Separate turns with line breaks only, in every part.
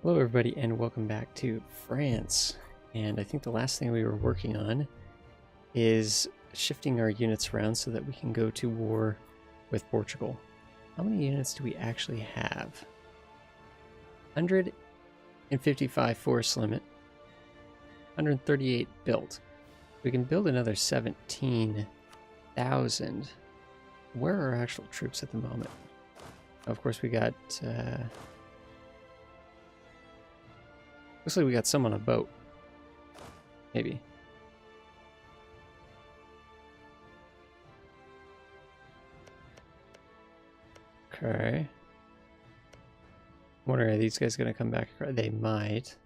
Hello everybody and welcome back to France. And I think the last thing we were working on is shifting our units around so that we can go to war with Portugal. How many units do we actually have? 155 force limit, 138 built. We can build another 17,000. Where are our actual troops at the moment? Of course we got looks like we got some on a boat. Maybe. Okay. Wonder, are these guys gonna come back? They might.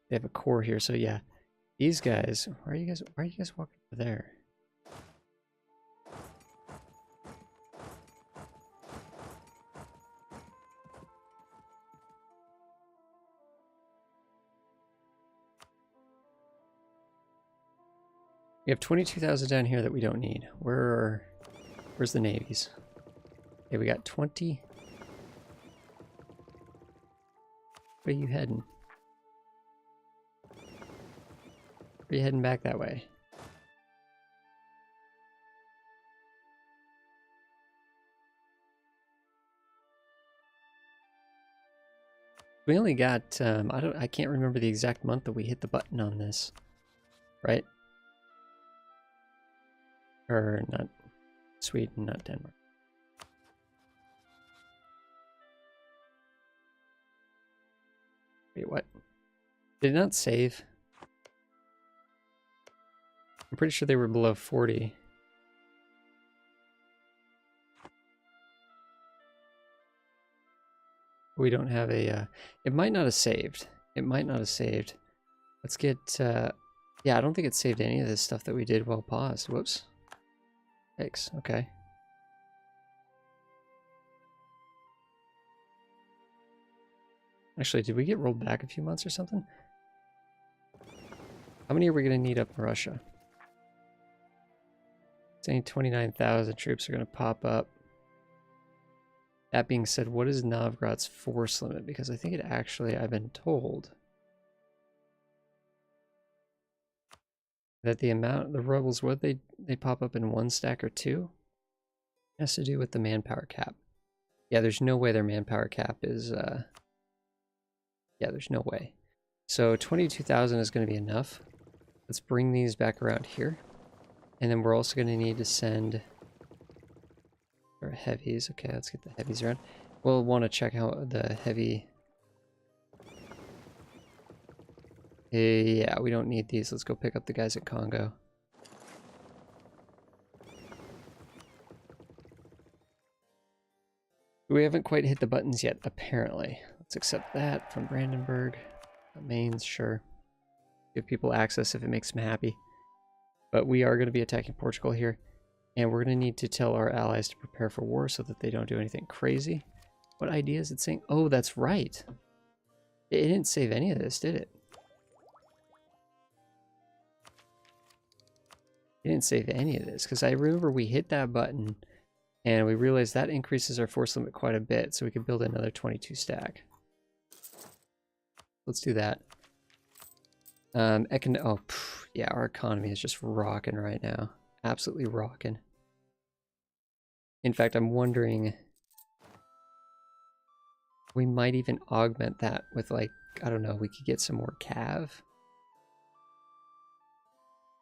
They have a core here, so yeah. These guys, why are you guys walking over there? We have 22,000 down here that we don't need. Where's the navies? Okay, we got 20. Where are you heading? Are you heading back that way? We only got I can't remember the exact month that we hit the button on this. Right? Or not Sweden, not Denmark. Wait, what? Did it not save? I'm pretty sure they were below 40. We don't have a, it might not have saved. It might not have saved. Let's get, yeah, I don't think it saved any of this stuff that we did while paused. Whoops. Thanks, okay. Actually, did we get rolled back a few months or something? How many are we going to need up in Russia? Saying 29,000 troops are going to pop up. That being said, what is Novgorod's force limit? Because I think it actually, I've been told that the amount, the rebels, what they pop up in one stack or two? It has to do with the manpower cap. Yeah, there's no way their manpower cap is, yeah, there's no way. So 22,000 is going to be enough. Let's bring these back around here. And then we're also going to need to send our heavies. Okay, let's get the heavies around. We'll want to check out the heavy. Yeah, we don't need these. Let's go pick up the guys at Congo. We haven't quite hit the buttons yet, apparently. Let's accept that from Brandenburg. Mains, sure. Give people access if it makes them happy. But we are going to be attacking Portugal here. And we're going to need to tell our allies to prepare for war so that they don't do anything crazy. What idea is it saying? Oh, that's right. It didn't save any of this, did it? It didn't save any of this, because I remember we hit that button and we realized that increases our force limit quite a bit, so we could build another 22 stack. Let's do that. Yeah, our economy is just rocking right now. Absolutely rocking. In fact, I'm wondering, we might even augment that with, like, I don't know, we could get some more cav.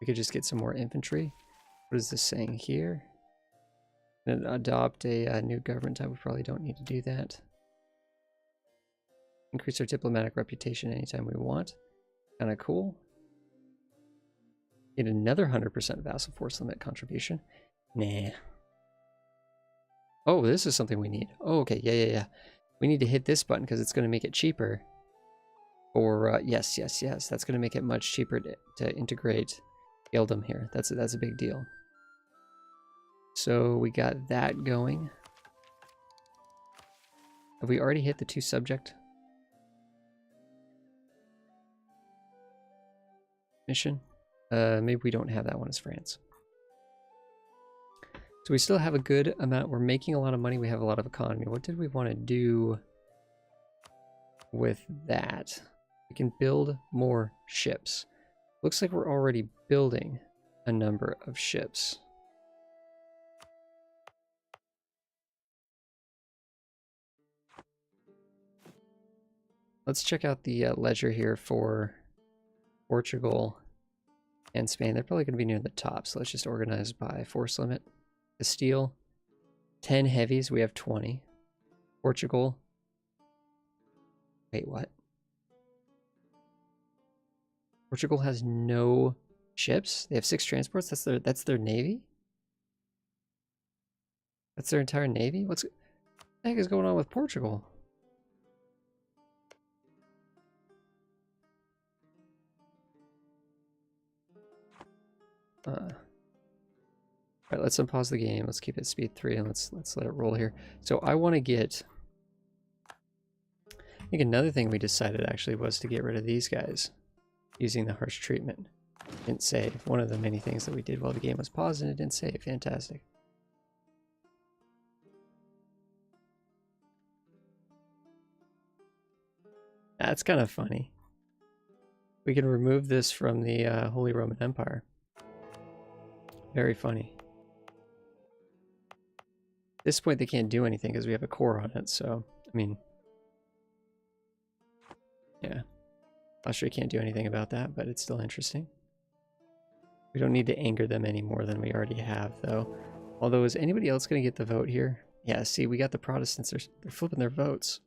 We could just get some more infantry. What is this saying here? And adopt a new government type. We probably don't need to do that. Increase our diplomatic reputation anytime we want. Kind of cool. Get another 100% vassal force limit contribution. Nah. Oh, this is something we need. Oh, okay. Yeah. We need to hit this button because it's going to make it cheaper. Or, yes. That's going to make it much cheaper to integrate Eldom here. That's a big deal. So we got that going. Have we already hit the 2 subject mission? Maybe we don't have that one as France. So we still have a good amount. We're making a lot of money. We have a lot of economy. What did we want to do with that. We can build more ships. Looks like we're already building a number of ships. Let's check out the ledger here for Portugal and Spain. They're probably going to be near the top, so let's just organize by force limit. Castile, 10 heavies, we have 20. Portugal, wait, what? Portugal has no ships? They have 6 transports? That's their navy? That's their entire navy? What the heck is going on with Portugal? Alright, let's unpause the game. Let's keep it speed 3 and let's let it roll here. So I want to get... I think another thing we decided actually was to get rid of these guys using the harsh treatment. Didn't save. One of the many things that we did while the game was paused and it didn't save. Fantastic. That's kind of funny. We can remove this from the Holy Roman Empire. Very funny. At this point they can't do anything because we have a core on it, so, I mean... Yeah. Austria can't do anything about that, but it's still interesting. We don't need to anger them any more than we already have, though. Although, is anybody else going to get the vote here? Yeah, see, we got the Protestants. They're flipping their votes.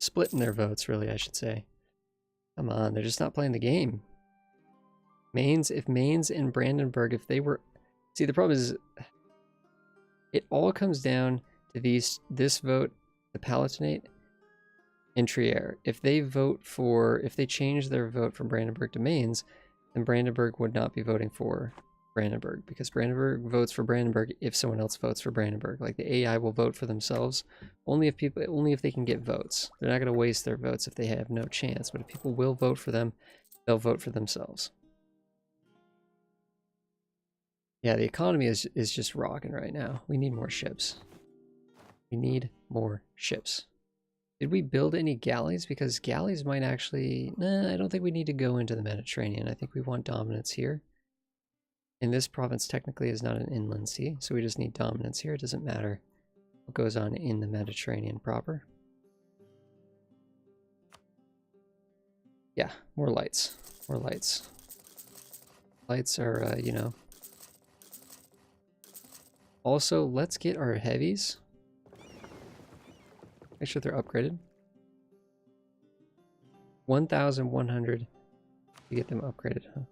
Splitting their votes, really, I should say. Come on, they're just not playing the game. Mainz, if Mainz and Brandenburg, if they were... See, the problem is, it all comes down to this vote, the Palatinate, and Trier. If they change their vote from Brandenburg to Mainz, then Brandenburg would not be voting for Brandenburg, because Brandenburg votes for Brandenburg if someone else votes for Brandenburg. Like, the AI will vote for themselves only if they can get votes. They're not going to waste their votes if they have no chance, but if people will vote for them, they'll vote for themselves. Yeah, the economy is just rocking right now. We need more ships. We need more ships. Did we build any galleys? Because galleys might actually... Nah, I don't think we need to go into the Mediterranean. I think we want dominance here. And this province technically is not an inland sea, so we just need dominance here. It doesn't matter what goes on in the Mediterranean proper. Yeah, more lights. More lights. Lights are, you know... Also, let's get our heavies. Make sure they're upgraded. 1,100 to get them upgraded, huh?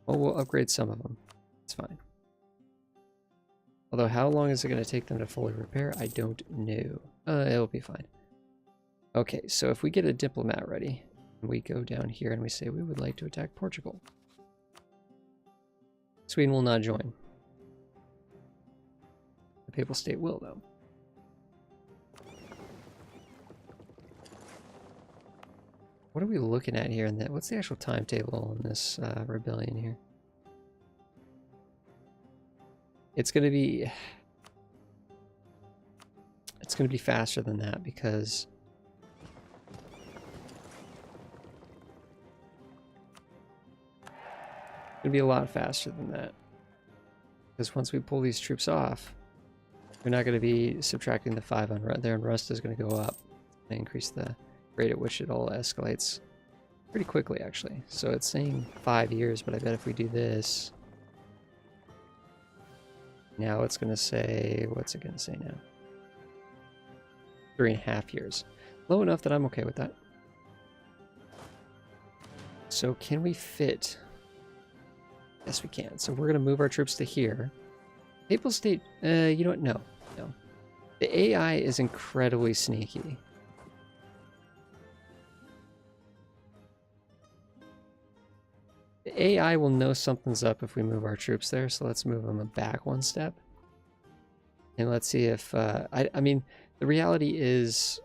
Well, we'll upgrade some of them. It's fine. Although, how long is it going to take them to fully repair? I don't know. It'll be fine. Okay, so if we get a diplomat ready, and we go down here and we say we would like to attack Portugal. Sweden will not join. The Papal State will, though. What are we looking at here? What's the actual timetable on this rebellion here? It's going to be faster than that because it's going to be a lot faster than that. Because once we pull these troops off, we're not going to be subtracting the 5 on rust. Their unrest is going to go up and increase the rate at which it all escalates pretty quickly, actually. So it's saying 5 years, but I bet if we do this, now it's going to say, what's it going to say now? 3.5 years. Low enough that I'm okay with that. So can we fit? Yes, we can. So we're going to move our troops to here. Papal State, you know what? No. The AI is incredibly sneaky. The AI will know something's up if we move our troops there, so let's move them back one step. And let's see if, I mean, the reality is,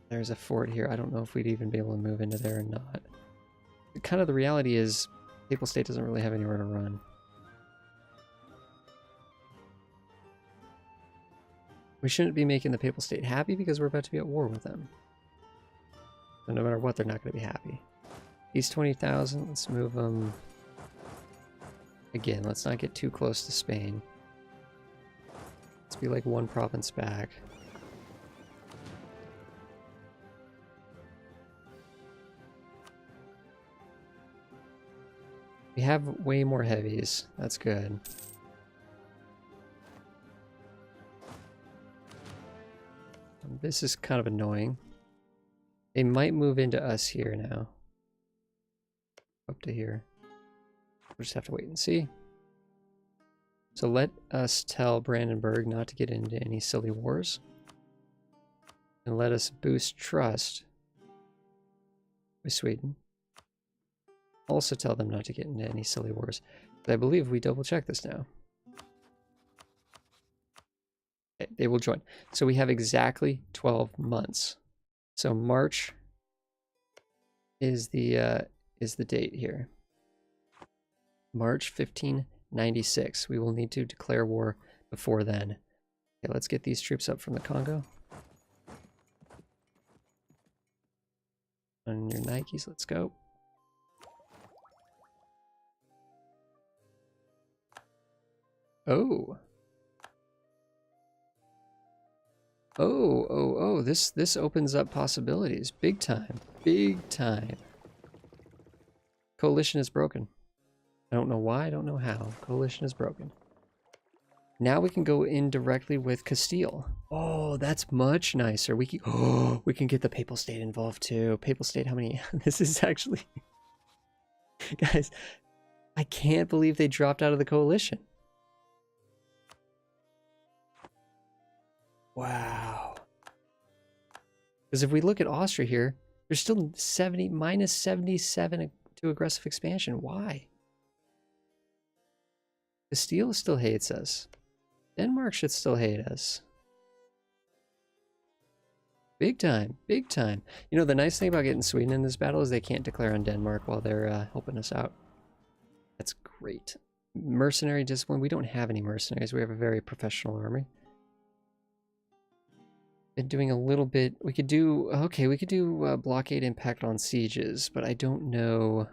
there's a fort here. I don't know if we'd even be able to move into there or not. Kind of the reality is, Papal State doesn't really have anywhere to run. We shouldn't be making the Papal State happy because we're about to be at war with them. So no matter what, they're not going to be happy. These 20,000, let's move them. Again, let's not get too close to Spain. Let's be like one province back. We have way more heavies. That's good. This is kind of annoying. They might move into us here now. Up to here. We'll just have to wait and see. So let us tell Brandenburg not to get into any silly wars. And let us boost trust with Sweden. Also tell them not to get into any silly wars. But I believe we double check this now. Okay, they will join. So we have exactly 12 months. So March is the date here. March 1596. We will need to declare war before then. Okay, let's get these troops up from the Congo. On your Nikes, let's go. Oh. Oh, this opens up possibilities. Big time. Big time. Coalition is broken. I don't know why, I don't know how. Coalition is broken. Now we can go in directly with Castile. Oh, that's much nicer. We can get the Papal State involved too. Papal State, how many? This is actually... Guys, I can't believe they dropped out of the coalition. Wow. Because if we look at Austria here, there's still minus 77 to aggressive expansion. Why? Castile still hates us. Denmark should still hate us. Big time, big time. You know, the nice thing about getting Sweden in this battle is they can't declare on Denmark while they're helping us out. That's great. Mercenary discipline. We don't have any mercenaries. We have a very professional army. Been doing a little bit. We could do, okay, we could do blockade impact on sieges, but I don't know.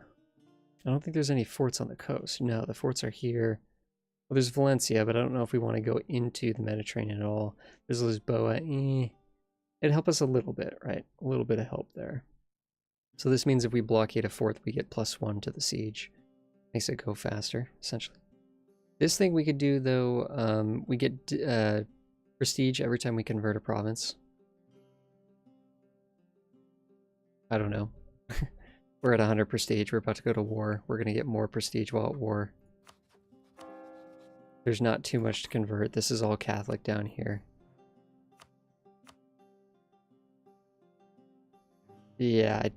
I don't think there's any forts on the coast. No, the forts are here. Well, there's Valencia, but I don't know if we want to go into the Mediterranean at all. There's Lisboa. It'd help us a little bit, right? A little bit of help there. So this means if we blockade a fort, we get +1 to the siege. Makes it go faster, essentially. This thing we could do, though, we get prestige every time we convert a province. I don't know. We're at 100 prestige. We're about to go to war. We're going to get more prestige while at war. There's not too much to convert. This is all Catholic down here. Yeah,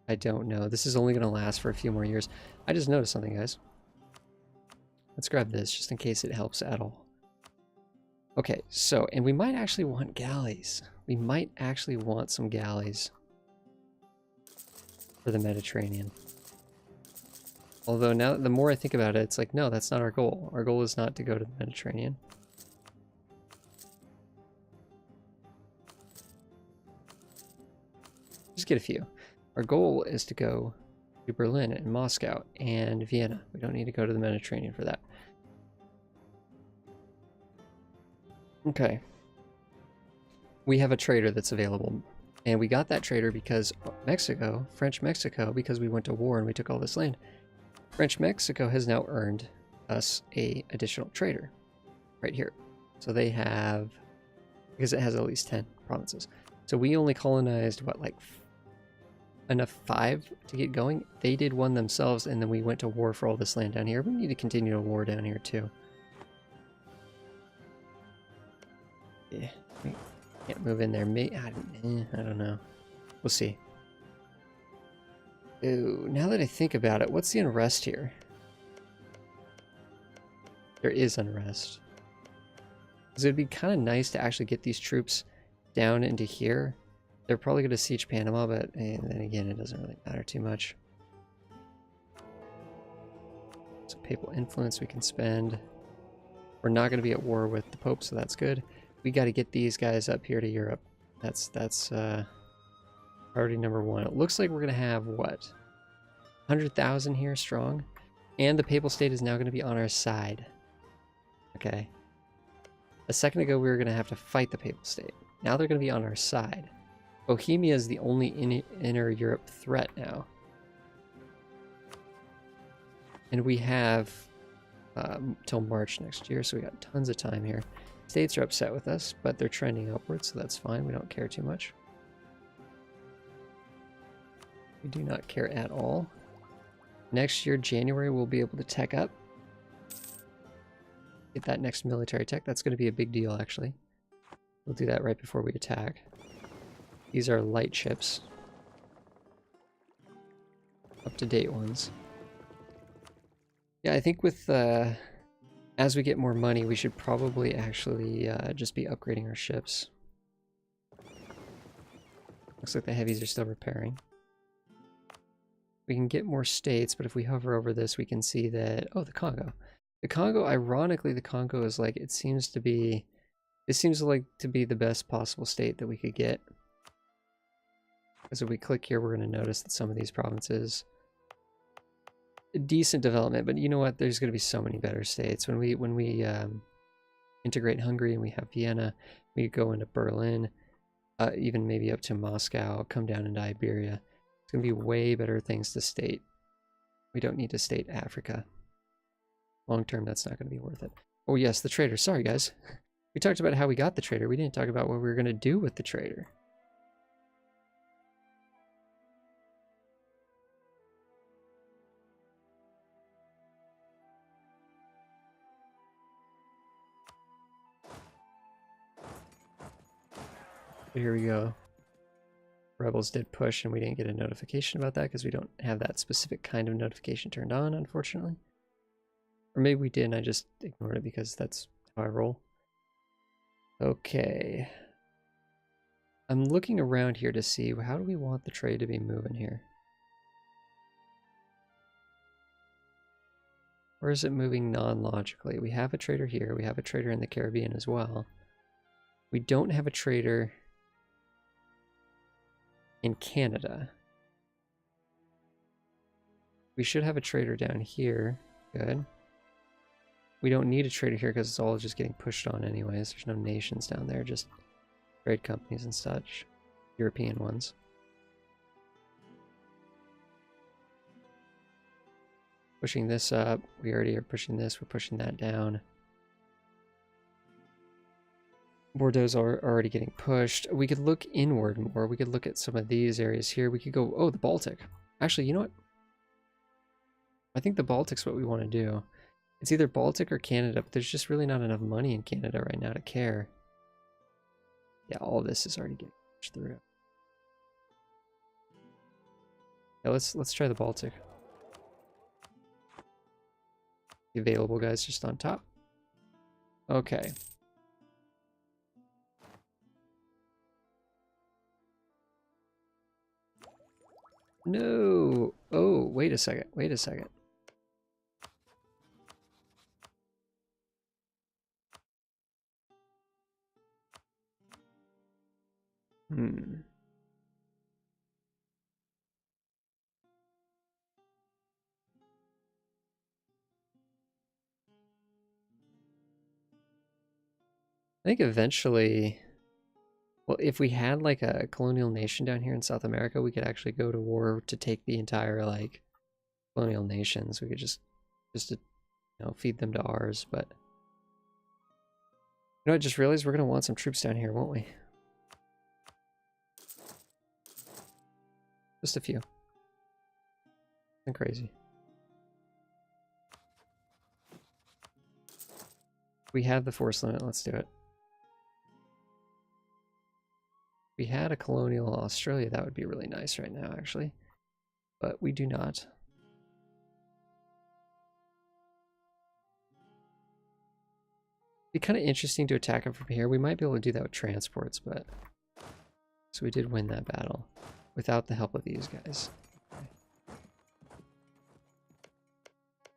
I don't know. This is only going to last for a few more years. I just noticed something, guys. Let's grab this just in case it helps at all. Okay, so, and we might actually want galleys. We might actually want some galleys for the Mediterranean. Although now, the more I think about it, it's like, no, that's not our goal. Our goal is not to go to the Mediterranean. Just get a few. Our goal is to go to Berlin and Moscow and Vienna. We don't need to go to the Mediterranean for that. Okay. We have a trader that's available. And we got that trader because Mexico, French Mexico, because we went to war and we took all this land. French Mexico has now earned us a additional trader right here. So they have, because it has at least 10 provinces. So we only colonized, what, like enough 5 to get going? They did 1 themselves, and then we went to war for all this land down here. We need to continue a war down here too. Yeah, we can't move in there. I don't know. We'll see. Ooh, now that I think about it, what's the unrest here? There is unrest. Because it'd be kind of nice to actually get these troops down into here. They're probably going to siege Panama, but then again, it doesn't really matter too much. So papal influence we can spend. We're not going to be at war with the Pope, so that's good. We got to get these guys up here to Europe. That's priority number one. It looks like we're going to have, what, 100,000 here strong? And the Papal State is now going to be on our side. Okay. A second ago, we were going to have to fight the Papal State. Now they're going to be on our side. Bohemia is the only inner Europe threat now. And we have till March next year, so we got tons of time here. States are upset with us, but they're trending upwards, so that's fine. We don't care too much. We do not care at all. Next year, January, we'll be able to tech up. Get that next military tech. That's going to be a big deal, actually. We'll do that right before we attack. These are light ships. Up-to-date ones. Yeah, I think with, as we get more money, we should probably actually just be upgrading our ships. Looks like the heavies are still repairing. We can get more states, but if we hover over this, we can see that, oh, the Congo. The Congo, ironically, the Congo is like, it seems like to be the best possible state that we could get. Because if we click here, we're going to notice that some of these provinces, decent development, but you know what? There's going to be so many better states. When we integrate Hungary and we have Vienna, we go into Berlin, even maybe up to Moscow, come down into Iberia. It's going to be way better things to state. We don't need to state Africa. Long term, that's not going to be worth it. Oh yes, the trader. Sorry guys. We talked about how we got the trader. We didn't talk about what we were going to do with the trader. Here we go. Rebels did push and we didn't get a notification about that because we don't have that specific kind of notification turned on, unfortunately. Or maybe we did and I just ignored it because that's how I roll. Okay. I'm looking around here to see how do we want the trade to be moving here. Or is it moving non-logically? We have a trader here. We have a trader in the Caribbean as well. We don't have a trader in Canada. We should have a trader down here. Good. We don't need a trader here because it's all just getting pushed on anyways. There's no nations down there, just trade companies and such. European ones. Pushing this up. We already are pushing this. We're pushing that down. Bordeaux's are already getting pushed. We could look inward more. We could look at some of these areas here. We could go, oh, the Baltic. Actually, you know what? I think the Baltic's what we want to do. It's either Baltic or Canada, but there's just really not enough money in Canada right now to care. Yeah, all this is already getting pushed through. Yeah, let's try the Baltic. The available guys just on top. Okay. No. Oh, wait a second. Wait a second. I think eventually, well, if we had like a colonial nation down here in South America, we could actually go to war to take the entire like colonial nations. We could just to, you know, feed them to ours. But you know, I just realized we're gonna want some troops down here, won't we? Just a few. Nothing crazy. We have the force limit. Let's do it. If we had a colonial Australia, that would be really nice right now, actually. But we do not. It'd be kind of interesting to attack them from here. We might be able to do that with transports, but... So we did win that battle without the help of these guys. Okay.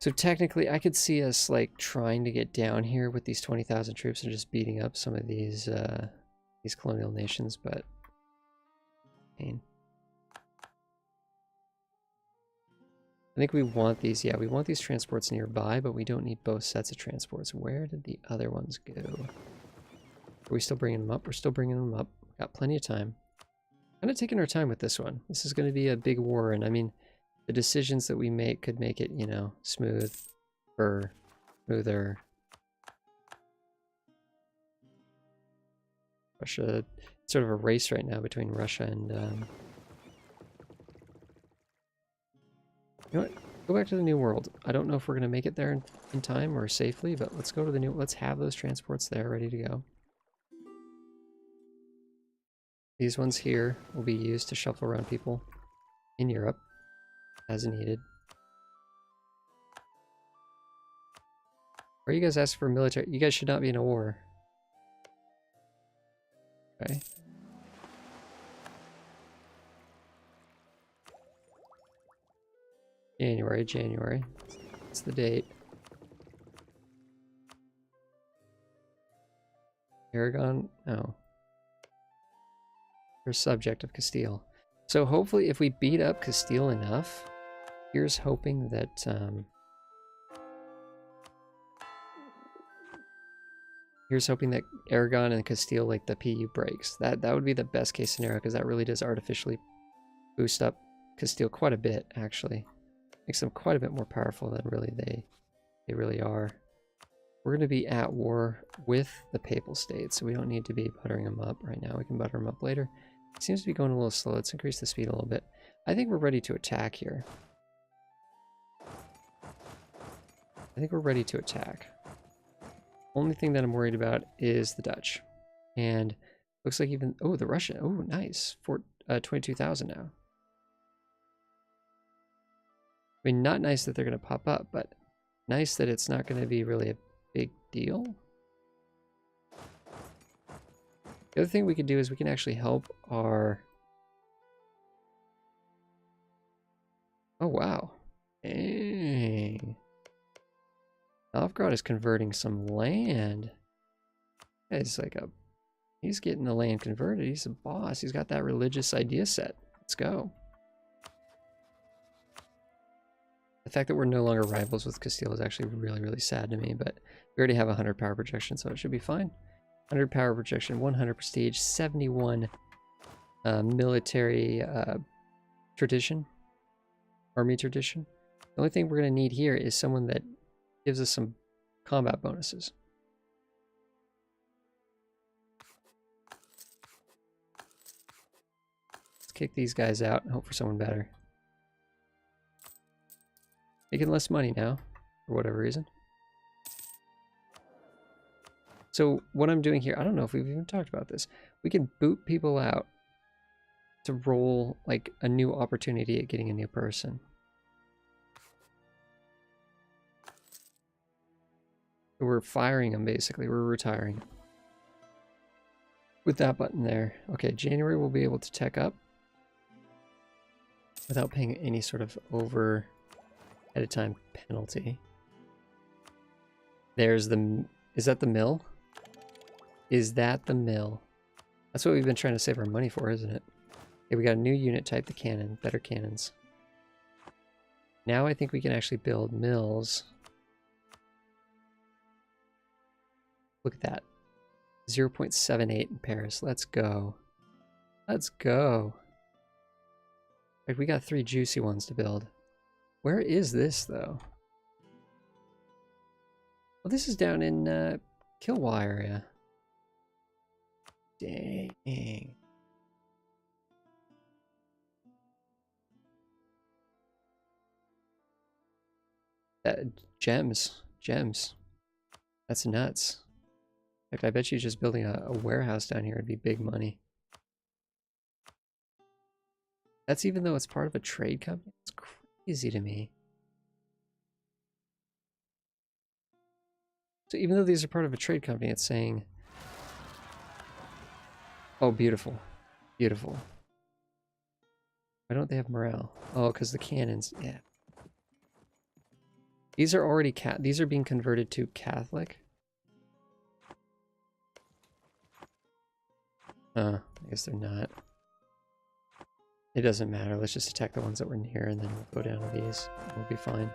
So technically, I could see us like trying to get down here with these 20,000 troops and just beating up some of these colonial nations, but pain. I think we want these. Yeah, we want these transports nearby, but we don't need both sets of transports. Where did the other ones go? Are we still bringing them up? We're still bringing them up. Got plenty of time. Kind of taking our time with this one. This is going to be a big war, and I mean, the decisions that we make could make it, you know, smoother. Russia, it's sort of a race right now between Russia and, you know what? Go back to the New World. I don't know if we're going to make it there in time or safely, but let's go to the new, let's have those transports there ready to go. These ones here will be used to shuffle around people in Europe as needed. Or you guys ask for military? You guys should not be in a war. Okay. January. That's the date. Aragon? No. We're subject of Castile. So hopefully if we beat up Castile enough, here's hoping that Aragon and Castile, like the PU breaks. That would be the best case scenario, because that really does artificially boost up Castile quite a bit, actually. Makes them quite a bit more powerful than really they really are. We're going to be at war with the Papal States, so we don't need to be buttering them up right now. We can butter them up later. It seems to be going a little slow. Let's increase the speed a little bit. I think we're ready to attack here. I think we're ready to attack. Only thing that I'm worried about is the Dutch. And looks like even... Oh, the Russian. Oh, nice. 22,000 now. I mean, not nice that they're going to pop up, but nice that it's not going to be really a big deal. The other thing we could do is we can actually help our... Oh, wow. Dang. Novgorod is converting some land. He's like a... He's getting the land converted. He's a boss. He's got that religious idea set. Let's go. The fact that we're no longer rivals with Castile is actually really, really sad to me, but we already have 100 power projection, so it should be fine. 100 power projection, 100 prestige, 71 military tradition, army tradition. The only thing we're going to need here is someone that gives us some combat bonuses. Let's kick these guys out and hope for someone better. Making less money now, for whatever reason. So what I'm doing here, I don't know if we've even talked about this. We can boot people out to roll like a new opportunity at getting a new person. So we're firing them basically, we're retiring. With that button there. Okay, January we'll be able to tech up without paying any sort of over at a time penalty. There's the... Is that the mill? Is that the mill? That's what we've been trying to save our money for, isn't it? Okay, we got a new unit type, the cannon. Better cannons. Now I think we can actually build mills. Look at that. 0.78 in Paris. Let's go. Let's go. Like, we got 3 juicy ones to build. Where is this, though? Well, this is down in Kilwa area. Dang. Gems. That's nuts. In fact, I bet you just building a warehouse down here would be big money. That's even though it's part of a trade company? It's crazy to me. So even though these are part of a trade company, it's saying... Oh, beautiful. Beautiful. Why don't they have morale? Oh, because the cannons. Yeah. These are already these are being converted to Catholic. I guess they're not. It doesn't matter. Let's just attack the ones that were near, and then we'll go down to these. We'll be fine.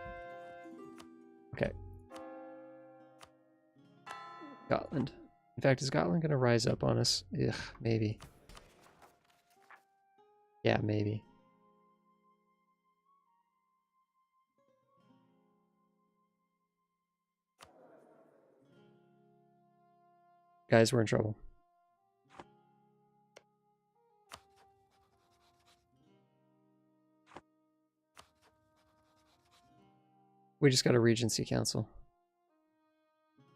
Okay. Scotland. In fact, is Scotland going to rise up on us? Ugh, maybe. Yeah, maybe. Guys, we're in trouble. We just got a Regency Council.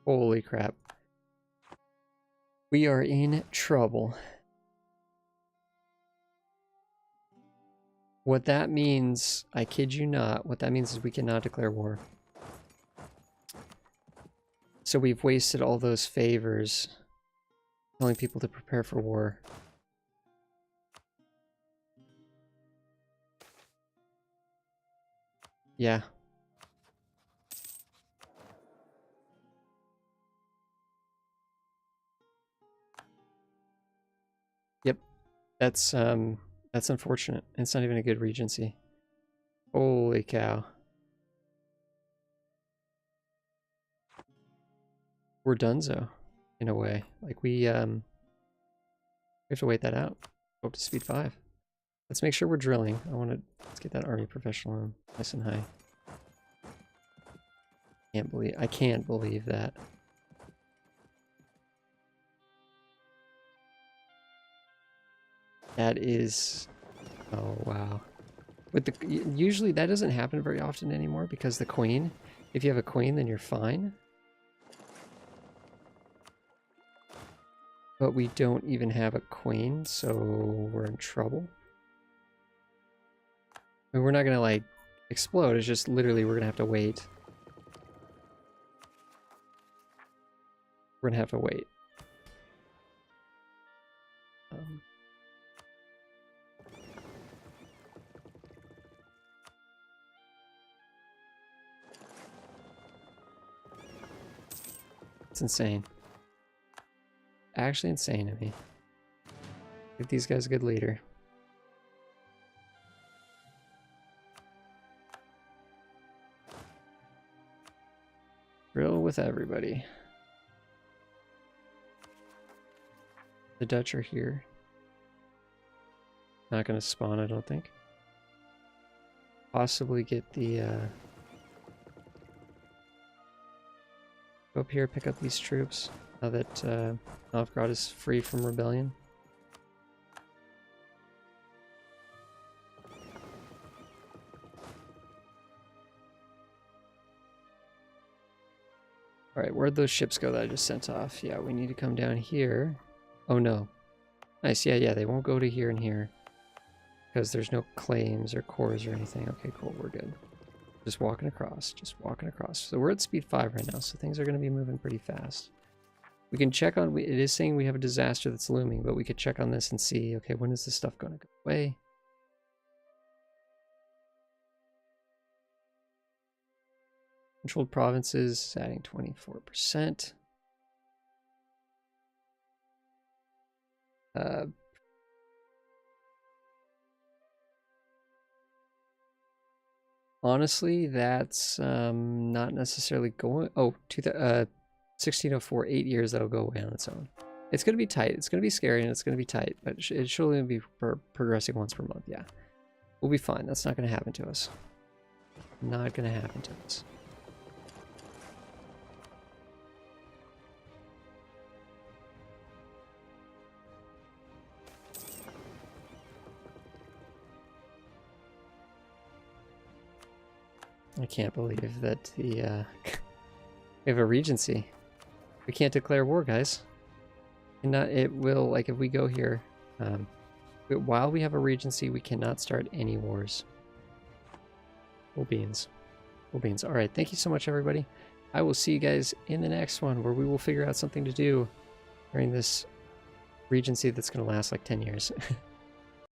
Holy crap. We are in trouble. What that means, I kid you not, what that means is we cannot declare war. So we've wasted all those favors telling people to prepare for war. Yeah. Yep. That's unfortunate. It's not even a good regency. Holy cow. We're donezo, in a way. Like we have to wait that out. Go up to speed 5. Let's make sure we're drilling. Let's get that army professional nice and high. I can't believe that. That is, oh wow. Usually that doesn't happen very often anymore because the queen, if you have a queen, then you're fine. But we don't even have a queen, so we're in trouble. I mean, we're not gonna like explode, it's just literally we're gonna have to wait. We're gonna have to wait. It's insane. Actually insane to me. Give these guys a good leader. Drill with everybody. The Dutch are here. Not gonna spawn, I don't think. Possibly get the go up here, pick up these troops now that Novgorod is free from rebellion. Alright, where'd those ships go that I just sent off? Yeah, we need to come down here. Oh no. Nice, yeah, they won't go to here and here. Because there's no claims or cores or anything. Okay, cool, we're good. Just walking across, So we're at speed 5 right now, so things are going to be moving pretty fast. We can check on, it is saying we have a disaster that's looming, but we could check on this and see, okay, when is this stuff going to go away? Controlled provinces, adding 24%. Honestly, that's not necessarily going... Oh, 1604, 8 years, that'll go away on its own. It's going to be tight. It's going to be scary, and it's going to be tight, but it should only be progressing once per month, yeah. We'll be fine. That's not going to happen to us. Not going to happen to us. I can't believe that we have a regency. We can't declare war, guys. And it will, like, if we go here, while we have a regency, we cannot start any wars. Full beans. Full beans. All right, thank you so much, everybody. I will see you guys in the next one, where we will figure out something to do during this regency that's going to last like 10 years.